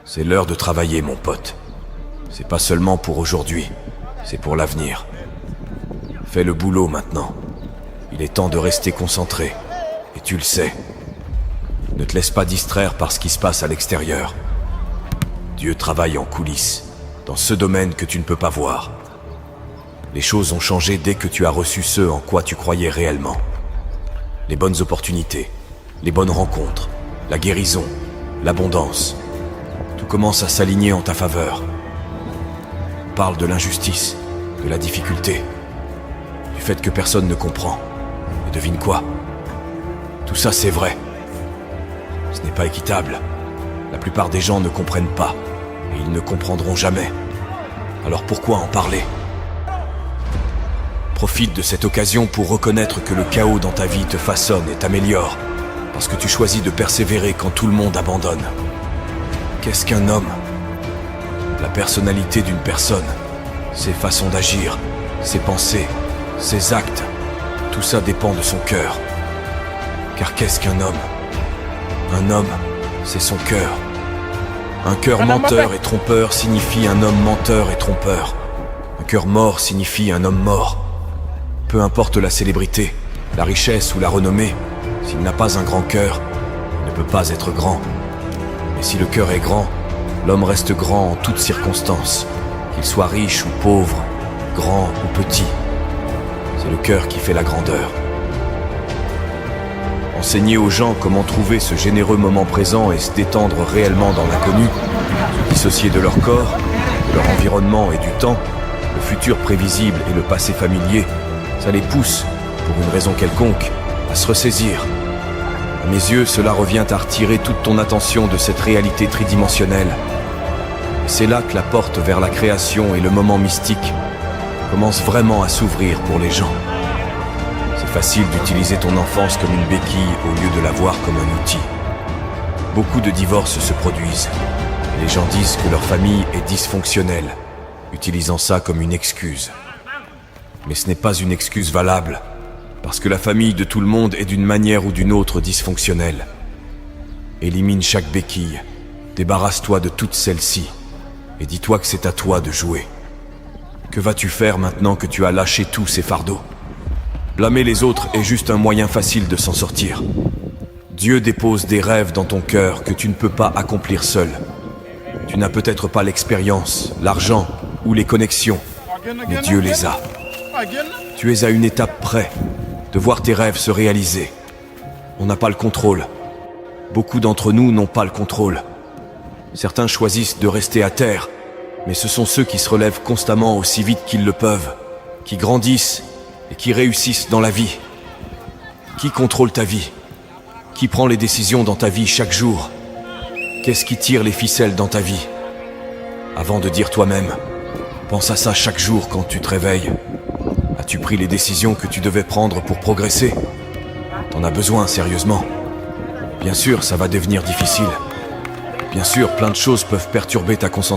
C'est l'heure de travailler, mon pote. C'est pas seulement pour aujourd'hui, c'est pour l'avenir. Fais le boulot maintenant. Il est temps de rester concentré. Et tu le sais. Ne te laisse pas distraire par ce qui se passe à l'extérieur. Dieu travaille en coulisses, dans ce domaine que tu ne peux pas voir. Les choses ont changé dès que tu as reçu ce en quoi tu croyais réellement. Les bonnes opportunités, les bonnes rencontres, la guérison, l'abondance. Tout commence à s'aligner en ta faveur. On parle de l'injustice, de la difficulté, du fait que personne ne comprend. Et devine quoi? Tout ça c'est vrai. Ce n'est pas équitable. La plupart des gens ne comprennent pas, et ils ne comprendront jamais. Alors pourquoi en parler? Profite de cette occasion pour reconnaître que le chaos dans ta vie te façonne et t'améliore, parce que tu choisis de persévérer quand tout le monde abandonne. Qu'est-ce qu'un homme? La personnalité d'une personne, ses façons d'agir, ses pensées, ses actes, tout ça dépend de son cœur. Car qu'est-ce qu'un homme? Un homme, c'est son cœur. Un cœur menteur et trompeur signifie un homme menteur et trompeur. Un cœur mort signifie un homme mort. Peu importe la célébrité, la richesse ou la renommée, s'il n'a pas un grand cœur, il ne peut pas être grand. Et si le cœur est grand, l'homme reste grand en toutes circonstances, qu'il soit riche ou pauvre, grand ou petit. C'est le cœur qui fait la grandeur. Enseigner aux gens comment trouver ce généreux moment présent et se détendre réellement dans l'inconnu, se dissocier de leur corps, de leur environnement et du temps, le futur prévisible et le passé familier, ça les pousse, pour une raison quelconque, à se ressaisir. À mes yeux, cela revient à retirer toute ton attention de cette réalité tridimensionnelle. Et c'est là que la porte vers la création et le moment mystique commence vraiment à s'ouvrir pour les gens. C'est facile d'utiliser ton enfance comme une béquille au lieu de la voir comme un outil. Beaucoup de divorces se produisent. Et les gens disent que leur famille est dysfonctionnelle, utilisant ça comme une excuse. Mais ce n'est pas une excuse valable, parce que la famille de tout le monde est d'une manière ou d'une autre dysfonctionnelle. Élimine chaque béquille, débarrasse-toi de toutes celles-ci, et dis-toi que c'est à toi de jouer. Que vas-tu faire maintenant que tu as lâché tous ces fardeaux? Blâmer les autres est juste un moyen facile de s'en sortir. Dieu dépose des rêves dans ton cœur que tu ne peux pas accomplir seul. Tu n'as peut-être pas l'expérience, l'argent ou les connexions, mais Dieu les a. Tu es à une étape près de voir tes rêves se réaliser. On n'a pas le contrôle. Beaucoup d'entre nous n'ont pas le contrôle. Certains choisissent de rester à terre, mais ce sont ceux qui se relèvent constamment aussi vite qu'ils le peuvent, qui grandissent et qui réussissent dans la vie. Qui contrôle ta vie? Qui prend les décisions dans ta vie chaque jour? Qu'est-ce qui tire les ficelles dans ta vie? Avant de dire toi-même, pense à ça chaque jour quand tu te réveilles. As-tu pris les décisions que tu devais prendre pour progresser? T'en as besoin, sérieusement. Bien sûr, ça va devenir difficile. Bien sûr, plein de choses peuvent perturber ta concentration.